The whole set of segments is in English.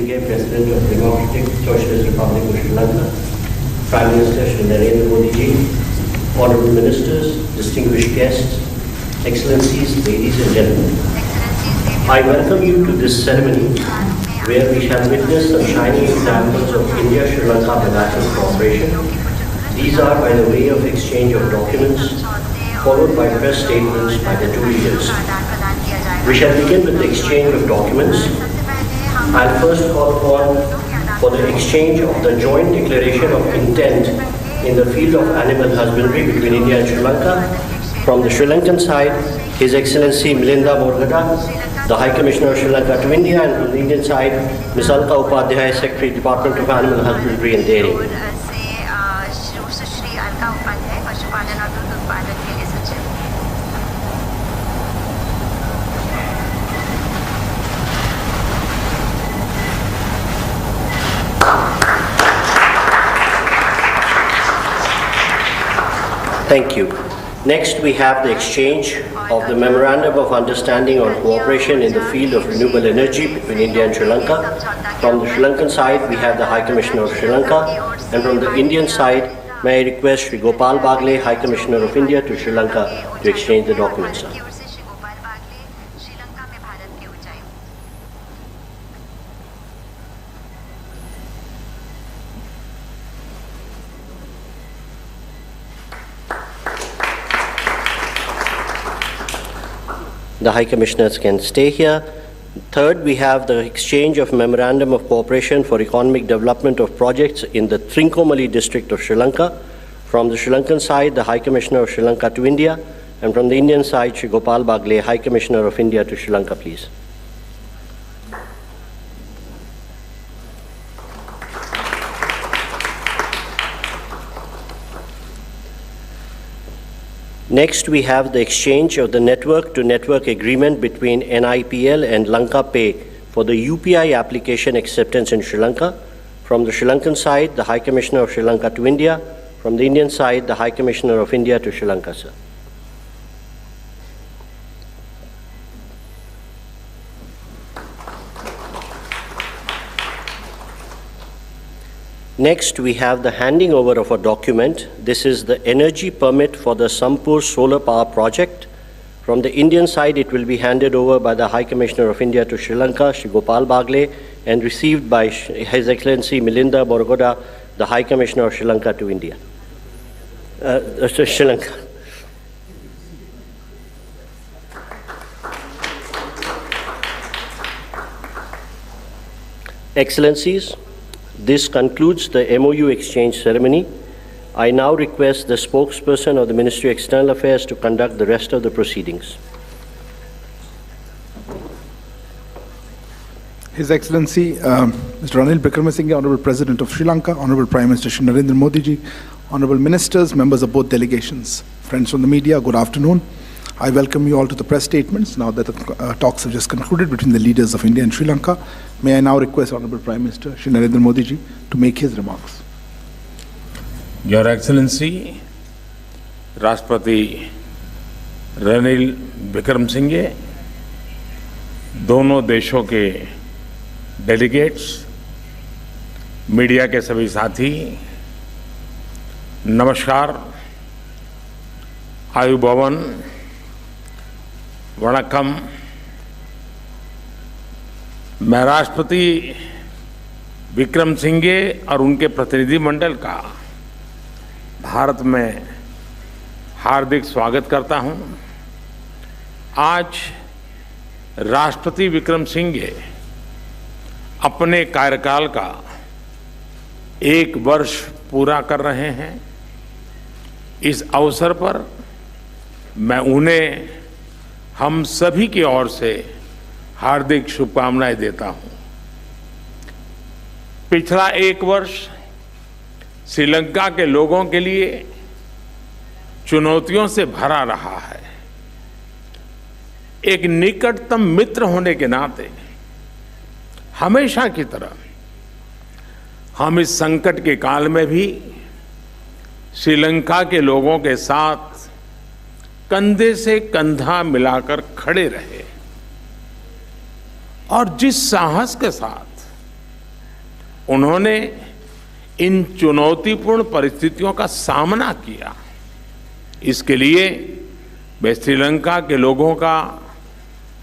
Wickremesinghe, President of the Democratic Socialist Republic of Sri Lanka, Prime Minister Shri Narendra Modi ji, Honorable Ministers, distinguished guests, Excellencies, ladies and gentlemen. I welcome you to this ceremony where we shall witness some shining examples of India-Sri Lanka bilateral cooperation. These are by the way of exchange of documents, followed by press statements by the two leaders. We shall begin with the exchange of documents. I'll first call upon for the exchange of the joint declaration of intent in the field of animal husbandry between India and Sri Lanka. From the Sri Lankan side, His Excellency Milinda Borgada, the High Commissioner of Sri Lanka to India, and from the Indian side, Ms. Alka Upadhyay, Secretary, Department of Animal Husbandry and Dairy. Thank you. Next, we have the exchange of the Memorandum of Understanding on Cooperation in the field of renewable energy between India and Sri Lanka. From the Sri Lankan side, we have the High Commissioner of Sri Lanka, and from the Indian side, may I request Sri Gopal Bagle, High Commissioner of India to Sri Lanka, to exchange the documents, sir. The High Commissioners can stay here. Third, we have the exchange of Memorandum of Cooperation for Economic Development of Projects in the Trincomalee district of Sri Lanka. From the Sri Lankan side, the High Commissioner of Sri Lanka to India, and from the Indian side, Sri Gopal Bagle, High Commissioner of India to Sri Lanka, please. Next, we have the exchange of the network-to-network agreement between NIPL and Lanka Pay for the UPI application acceptance in Sri Lanka. From the Sri Lankan side, the High Commissioner of Sri Lanka to India. From the Indian side, the High Commissioner of India to Sri Lanka, sir. Next, we have the handing over of a document. This is the energy permit for the Sampur solar power project. From the Indian side, it will be handed over by the High Commissioner of India to Sri Lanka, Sri Gopal Bagle, and received by His Excellency Milinda Borgada, the High Commissioner of Sri Lanka to India. Sri Lanka. Excellencies, this concludes the MOU exchange ceremony. I now request the spokesperson of the Ministry of External Affairs to conduct the rest of the proceedings. His Excellency, Mr. Ranil Wickremesinghe, Honorable President of Sri Lanka, Honorable Prime Minister Shri Narendra Modi ji, Honorable Ministers, members of both delegations, friends from the media, good afternoon. I welcome you all to the press statements now that the talks have just concluded between the leaders of India and Sri Lanka. May I now request Honorable Prime Minister Shri Narendra Modi ji to make his remarks. Your Excellency, राष्ट्रपति रनिल विक्रमसिंघे, दोनों देशों के delegates, media के सभी साथी, नमस्कार, आयुभवन, वणक्कम। मैं राष्ट्रपति विक्रमसिंघे और उनके प्रतिनिधिमंडल का भारत में हार्दिक स्वागत करता हूं। आज राष्ट्रपति विक्रमसिंघे अपने कार्यकाल का 1 वर्ष पूरा कर रहे हैं। इस अवसर पर मैं उन्हें हम सभी की ओर से हार्दिक शुभकामनाएं देता हूं। पिछला 1 वर्ष श्रीलंका के लोगों के लिए चुनौतियों से भरा रहा है। एक निकटतम मित्र होने के नाते हमेशा की तरह हम इस संकट के काल में भी श्रीलंका के लोगों के साथ कंधे से कंधा मिलाकर खड़े रहे और जिस साहस के साथ उन्होंने इन चुनौतीपूर्ण परिस्थितियों का सामना किया। इसके लिए मैं श्रीलंका के लोगों का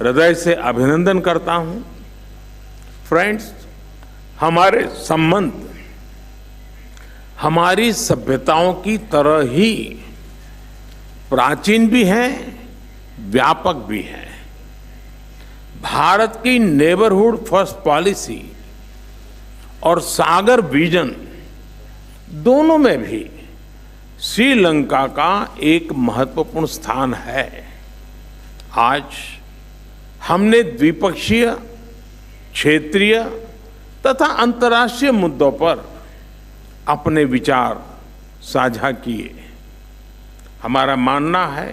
हृदय से अभिनंदन करता हूं। फ्रेंड्स, हमारे संबंध हमारी सभ्यताओं की तरह ही प्राचीन भी हैं, व्यापक भी हैं। भारत की नेबरहुड फर्स्ट पॉलिसी और सागर विजन दोनों में भी श्रीलंका का एक महत्वपूर्ण स्थान है। आज हमने द्विपक्षीय, क्षेत्रीय तथा अंतर्राष्ट्रीय मुद्दों पर अपने विचार साझा किए। हमारा मानना है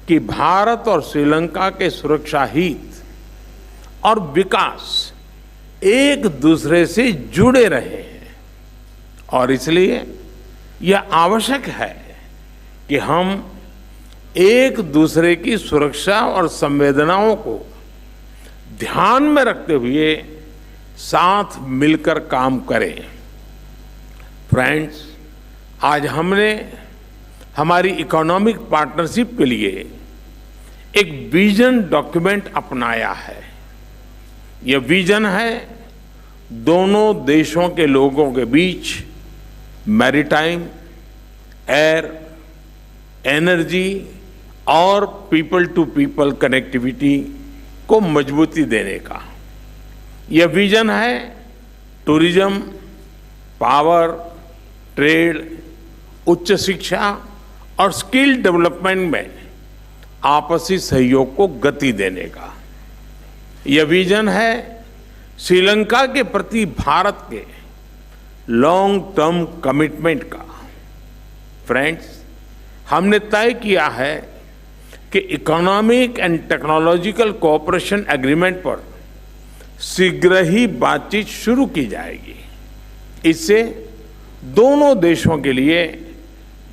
कि भारत और श्रीलंका के सुरक्षा हित और विकास एक दूसरे से जुड़े रहे हैं और इसलिए यह आवश्यक है कि हम एक दूसरे की सुरक्षा और संवेदनाओं को ध्यान में रखते हुए साथ मिलकर काम करें। फ्रेंड्स, आज हमने हमारी इकोनॉमिक पार्टनरशिप के लिए एक विजन डॉक्यूमेंट अपनाया है। यह विजन है दोनों देशों के लोगों के बीच मैरीटाइम, एयर, एनर्जी और पीपल टू पीपल कनेक्टिविटी को मजबूती देने का। यह विजन है टूरिज्म, पावर, ट्रेड, उच्च शिक्षा और स्किल डेवलपमेंट में आपसी सहयोग को गति देने का। यह विजन है श्रीलंका के प्रति भारत के लॉन्ग टर्म कमिटमेंट का। फ्रेंड्स, हमने तय किया है कि economic and technological cooperation agreement पर शीघ्र ही बातचीत शुरू की जाएगी। इससे दोनों देशों के लिए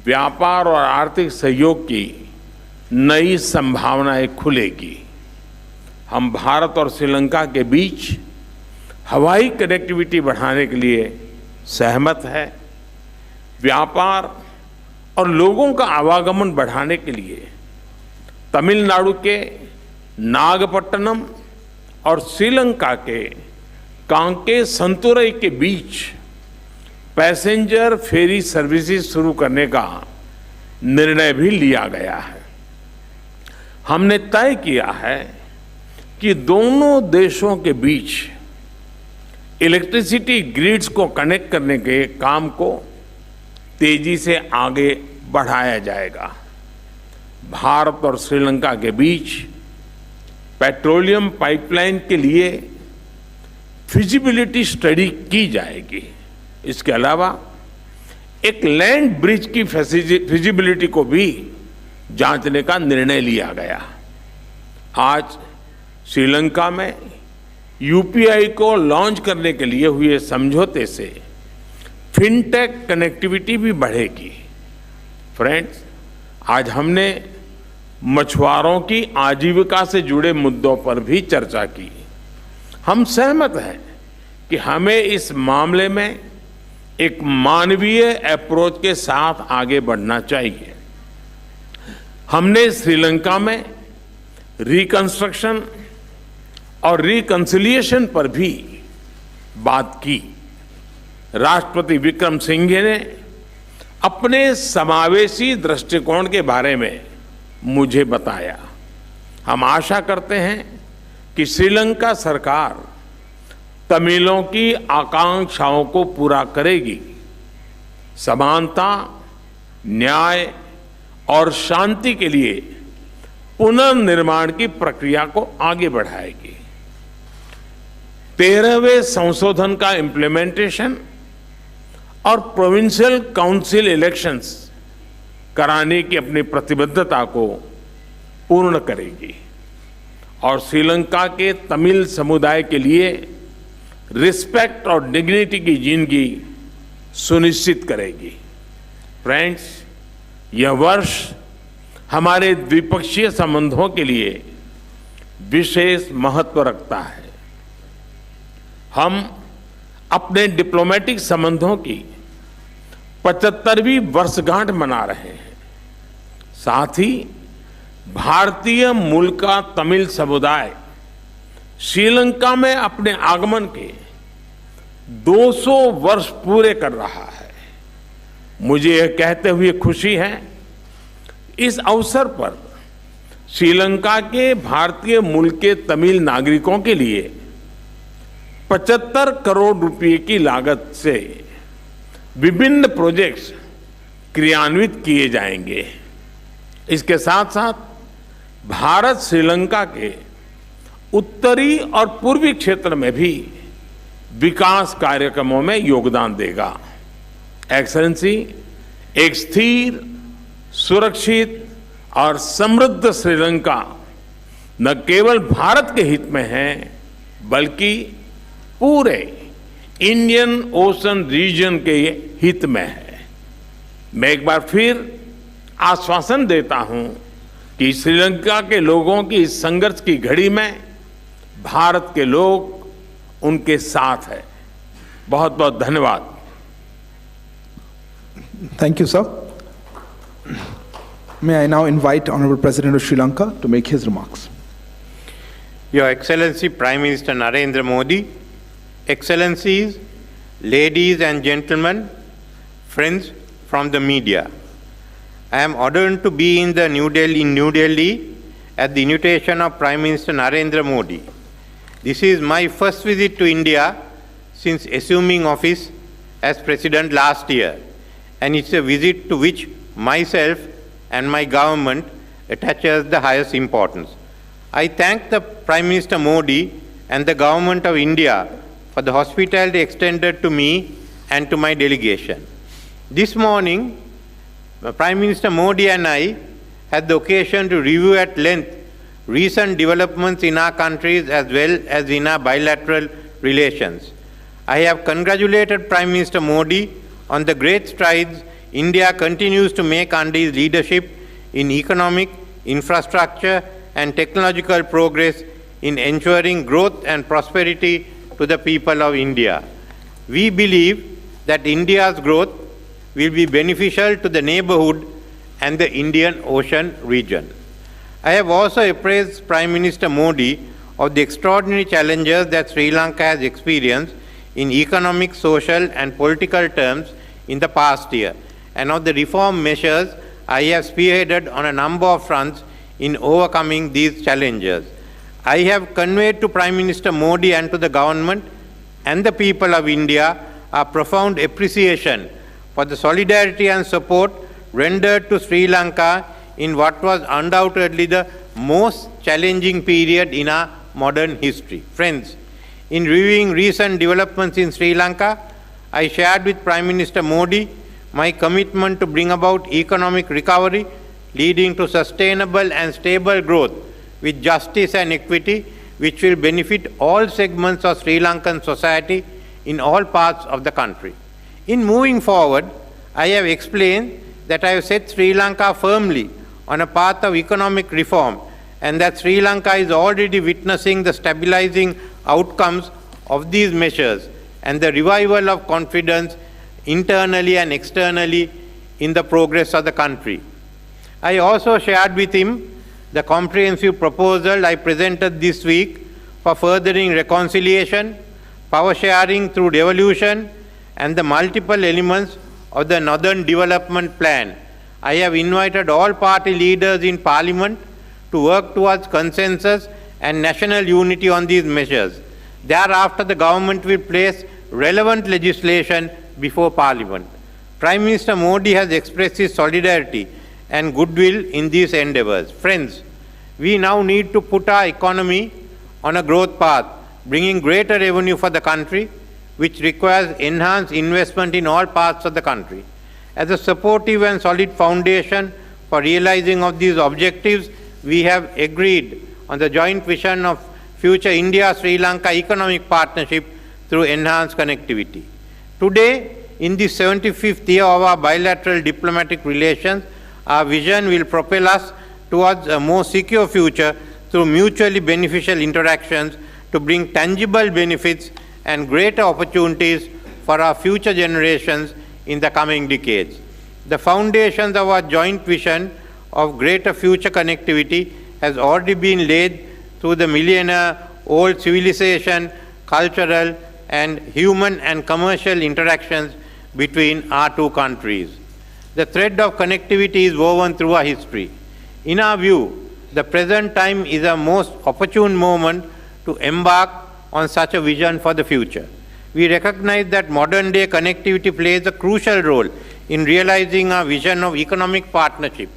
व्यापार और आर्थिक सहयोग की नई संभावनाएं खुलेगी। हम भारत और श्रीलंका के बीच हवाई कनेक्टिविटी बढ़ाने के लिए सहमत है। व्यापार और लोगों का आवागमन बढ़ाने के लिए तमिलनाडु के नागपट्टनम और श्रीलंका के कांके संतुरई के बीच पैसेंजर फेरी सर्विसेज शुरू करने का निर्णय भी लिया गया है। हमने तय किया है कि दोनों देशों के बीच इलेक्ट्रिसिटी ग्रिड्स को कनेक्ट करने के काम को तेजी से आगे बढ़ाया जाएगा। भारत और श्रीलंका के बीच पेट्रोलियम पाइपलाइन के लिए फिजिबिलिटी स्टडी की जाएगी। इसके अलावा एक लैंड ब्रिज की फिजिबिलिटी को भी जांचने का निर्णय लिया गया। आज श्रीलंका में यूपीआई को लॉन्च करने के लिए हुए समझौते से फिनटेक कनेक्टिविटी भी बढ़ेगी। फ्रेंड्स, आज हमने मछुआरों की आजीविका से जुड़े मुद्दों पर भी चर्चा की। हम सहमत हैं कि हमें इस मामले में एक मानवीय अप्रोच के साथ आगे बढ़ना चाहिए। हमने श्रीलंका में रिकंस्ट्रक्शन और रिकंसिलिएशन पर भी बात की। राष्ट्रपति विक्रमसिंघे ने अपने समावेशी दृष्टिकोण के बारे में मुझे बताया। हम आशा करते हैं कि श्रीलंका सरकार तमिलों की आकांक्षाओं को पूरा करेगी, समानता, न्याय और शांति के लिए पुनर्निर्माण की प्रक्रिया को आगे बढ़ाएगी। 13वें संशोधन का इम्प्लीमेंटेशन और प्रोविंशियल काउंसिल इलेक्शंस कराने की अपनी प्रतिबद्धता को पूर्ण करेगी और श्रीलंका के तमिल समुदाय के लिए रिस्पेक्ट और डिग्निटी की जिंदगी सुनिश्चित करेगी। फ्रेंड्स, यह वर्ष हमारे द्विपक्षीय संबंधों के लिए विशेष महत्व रखता है। हम अपने डिप्लोमेटिक संबंधों की 75वीं वर्षगांठ मना रहे हैं। साथ ही भारतीय मूल का तमिल समुदाय श्रीलंका में अपने आगमन के 200 वर्ष पूरे कर रहा है। मुझे यह कहते हुए खुशी है, इस अवसर पर श्रीलंका के भारतीय मूल के तमिल नागरिकों के लिए 75 करोड़ रुपए की लागत से विभिन्न प्रोजेक्ट्स क्रियान्वित किए जाएंगे। इसके साथ साथ भारत श्रीलंका के उत्तरी और पूर्वी क्षेत्र में भी विकास कार्यक्रमों में योगदान देगा। एक्सेलेंसी, एक स्थिर, सुरक्षित और समृद्ध श्रीलंका न केवल भारत के हित में है, बल्कि पूरे इंडियन ओशन रीजन के हित में है। मैं एक बार फिर आश्वासन देता हूं कि श्रीलंका के लोगों की इस संघर्ष की घड़ी में भारत के लोग उनके साथ है। बहुत बहुत धन्यवाद। Thank you, sir. May I now invite Honorable President of Sri Lanka to make his remarks. Your Excellency Prime Minister Narendra Modi, Excellencies, ladies and gentlemen, friends from the media. I am honored to be in New Delhi at the invitation of Prime Minister Narendra Modi. This is my first visit to India since assuming office as President last year, and it's a visit to which myself and my government attaches the highest importance. I thank the Prime Minister Modi and the Government of India for the hospitality extended to me and to my delegation. This morning, Prime Minister Modi and I had the occasion to review at length recent developments in our countries as well as in our bilateral relations. I have congratulated Prime Minister Modi on the great strides India continues to make under his leadership in economic, infrastructure, and technological progress in ensuring growth and prosperity to the people of India. We believe that India's growth will be beneficial to the neighborhood and the Indian Ocean region. I have also appraised Prime Minister Modi of the extraordinary challenges that Sri Lanka has experienced in economic, social, and political terms in the past year, and of the reform measures I have spearheaded on a number of fronts in overcoming these challenges. I have conveyed to Prime Minister Modi and to the government and the people of India our profound appreciation for the solidarity and support rendered to Sri Lanka in what was undoubtedly the most challenging period in our modern history. Friends, in reviewing recent developments in Sri Lanka, I shared with Prime Minister Modi my commitment to bring about economic recovery leading to sustainable and stable growth with justice and equity, which will benefit all segments of Sri Lankan society in all parts of the country. In moving forward, I have explained that I have set Sri Lanka firmly on a path of economic reform, and that Sri Lanka is already witnessing the stabilizing outcomes of these measures and the revival of confidence internally and externally in the progress of the country. I also shared with him the comprehensive proposal I presented this week for furthering reconciliation, power sharing through devolution, and the multiple elements of the Northern Development Plan. I have invited all party leaders in Parliament to work towards consensus and national unity on these measures. Thereafter, the government will place relevant legislation before Parliament. Prime Minister Modi has expressed his solidarity and goodwill in these endeavors. Friends, we now need to put our economy on a growth path, bringing greater revenue for the country, which requires enhanced investment in all parts of the country. As a supportive and solid foundation for realizing of these objectives, we have agreed on the joint vision of future India-Sri Lanka economic partnership through enhanced connectivity. Today, in the 75th year of our bilateral diplomatic relations, our vision will propel us towards a more secure future through mutually beneficial interactions to bring tangible benefits and greater opportunities for our future generations in the coming decades. The foundations of our joint vision of greater future connectivity has already been laid through the millennia-old civilization, cultural, and human and commercial interactions between our two countries. The thread of connectivity is woven through our history. In our view, the present time is a most opportune moment to embark on such a vision for the future. We recognize that modern-day connectivity plays a crucial role in realizing our vision of economic partnership.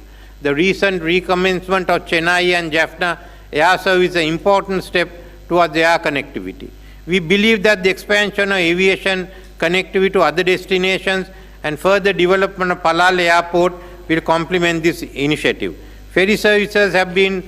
The recent recommencement of Chennai and Jaffna air service is an important step towards air connectivity. We believe that the expansion of aviation connectivity to other destinations and further development of Palal Airport will complement this initiative. Ferry services have been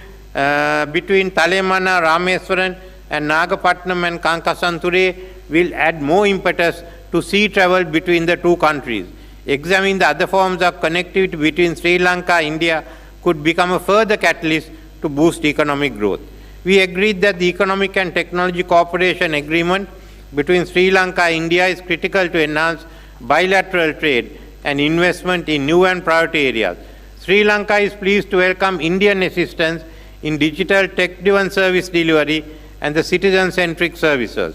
between Talemana, Rameswaram, and Nagapatnam and Kankasanture will add more impetus to sea travel between the two countries. Examining the other forms of connectivity between Sri Lanka and India could become a further catalyst to boost economic growth. We agreed that the Economic and Technology Cooperation Agreement between Sri Lanka and India is critical to enhance bilateral trade and investment in new and priority areas. Sri Lanka is pleased to welcome Indian assistance in digital tech-driven service delivery and the citizen-centric services.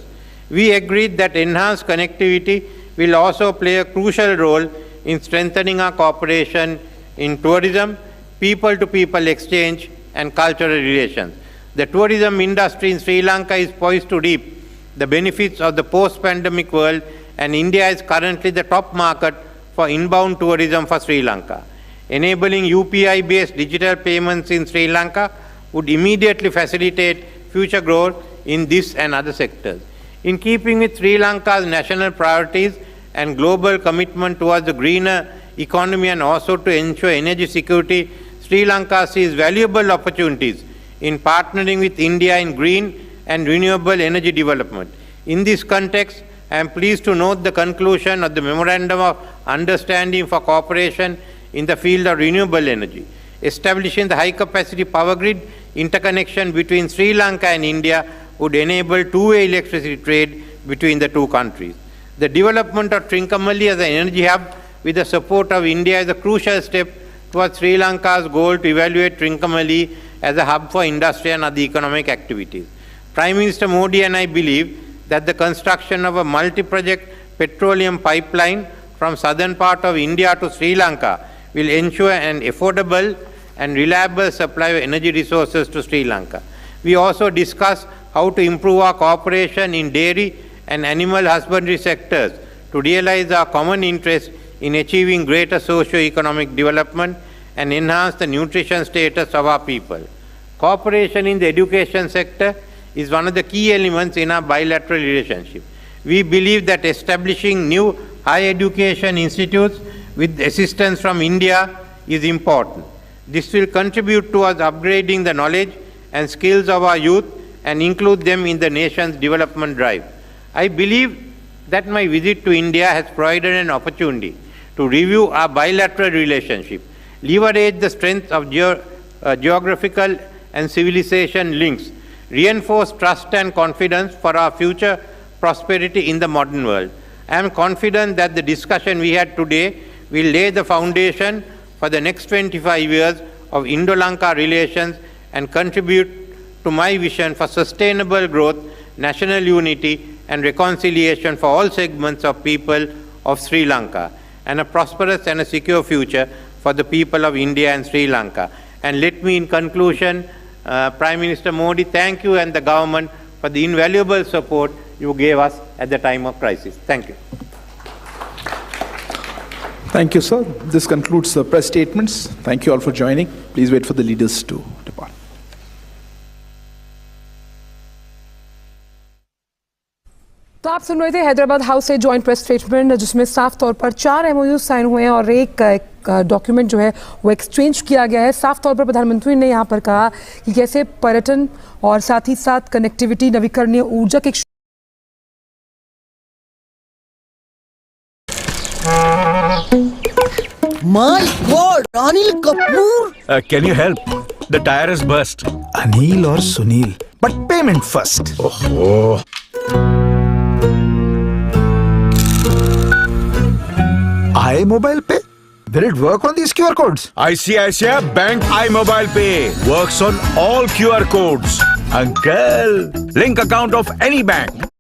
We agreed that enhanced connectivity will also play a crucial role in strengthening our cooperation in tourism, people-to-people exchange, and cultural relations. The tourism industry in Sri Lanka is poised to reap the benefits of the post-pandemic world, and India is currently the top market for inbound tourism for Sri Lanka. Enabling UPI-based digital payments in Sri Lanka would immediately facilitate future growth in this and other sectors. In keeping with Sri Lanka's national priorities and global commitment towards the greener economy and also to ensure energy security, Sri Lanka sees valuable opportunities in partnering with India in green and renewable energy development. In this context, I am pleased to note the conclusion of the Memorandum of Understanding for Cooperation in the field of renewable energy. Establishing the high-capacity power grid interconnection between Sri Lanka and India would enable two-way electricity trade between the two countries. The development of Trincomalee as an energy hub with the support of India is a crucial step towards Sri Lanka's goal to evaluate Trincomalee as a hub for industry and other economic activities. Prime Minister Modi and I believe that the construction of a multi-project petroleum pipeline from southern part of India to Sri Lanka will ensure an affordable and reliable supply of energy resources to Sri Lanka. We also discussed how to improve our cooperation in dairy and animal husbandry sectors to realize our common interest in achieving greater socio-economic development and enhance the nutrition status of our people. Cooperation in the education sector is one of the key elements in our bilateral relationship. We believe that establishing new higher education institutes with assistance from India is important. This will contribute towards upgrading the knowledge and skills of our youth and include them in the nation's development drive. I believe that my visit to India has provided an opportunity to review our bilateral relationship, leverage the strength of geographical and civilization links, reinforce trust and confidence for our future prosperity in the modern world. I am confident that the discussion we had today will lay the foundation for the next 25 years of Indo-Lanka relations and contribute to my vision for sustainable growth, national unity, and reconciliation for all segments of people of Sri Lanka, and a prosperous and a secure future for the people of India and Sri Lanka. And let me, in conclusion, Prime Minister Modi, thank you and the government for the invaluable support you gave us at the time of crisis. Thank you. Thank you, sir. This concludes the press statements. Thank you all for joining. Please wait for the leaders to depart. तो आप सुन रहे थे Hyderabad house से joint press statement, जिसमें साफ तौर पर 4 MOU sign हुए हैं और एक डॉक्यूमेंट जो है वो एक्सचेंज किया गया है। साफ तौर पर प्रधानमंत्री ने यहाँ पर कहा कि कैसे पर्यटन और साथ ही साथ कनेक्टिविटी, नवीकरणीय ऊर्जा के My God, Ranil Kapoor! Can you help? The tire is burst. Anil or Sunil, but payment first. Oh. iMobile Pay? Will it work on these QR codes? ICICI Bank iMobile Pay works on all QR codes. Uncle, link account of any bank.